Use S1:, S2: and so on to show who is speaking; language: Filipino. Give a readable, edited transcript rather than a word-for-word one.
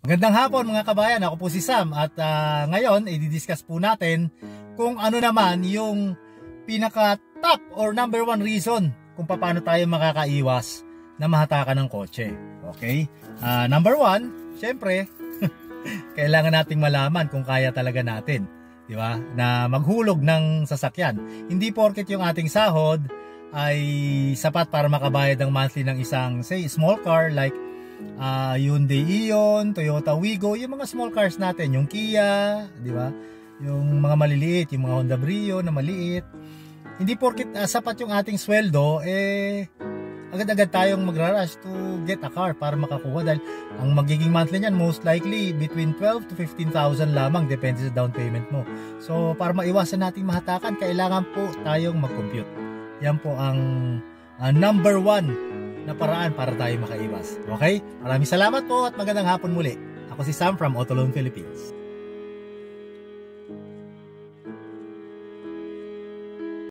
S1: Magandang hapon mga kabayan, ako po si Sam at ngayon i-discuss po natin kung ano naman yung pinaka top or number one reason kung paano tayo makakaiwas na mahatakan ng kotse. Okay? Number one, syempre, kailangan nating malaman kung kaya talaga natin, di ba? Na maghulog ng sasakyan. Hindi porket yung ating sahod ay sapat para makabayad ng monthly ng isang, say, small car like Hyundai Ion, Toyota Wigo, yung mga small cars natin, yung Kia, di ba? Yung mga maliliit, yung mga Honda Brio na maliit. Hindi porket sapat yung ating sweldo, agad-agad tayong magra-rush to get a car para makakuha dahil ang magiging monthly niyan most likely between 12 to 15,000 lamang depende sa down payment mo. So para maiwasan nating mahatakan, kailangan po tayong mag-compute. Yan po ang number one na paraan para tayo makaiwas. Okay? Maraming salamat po at magandang hapon muli. Ako si Sam from Autoloan Philippines.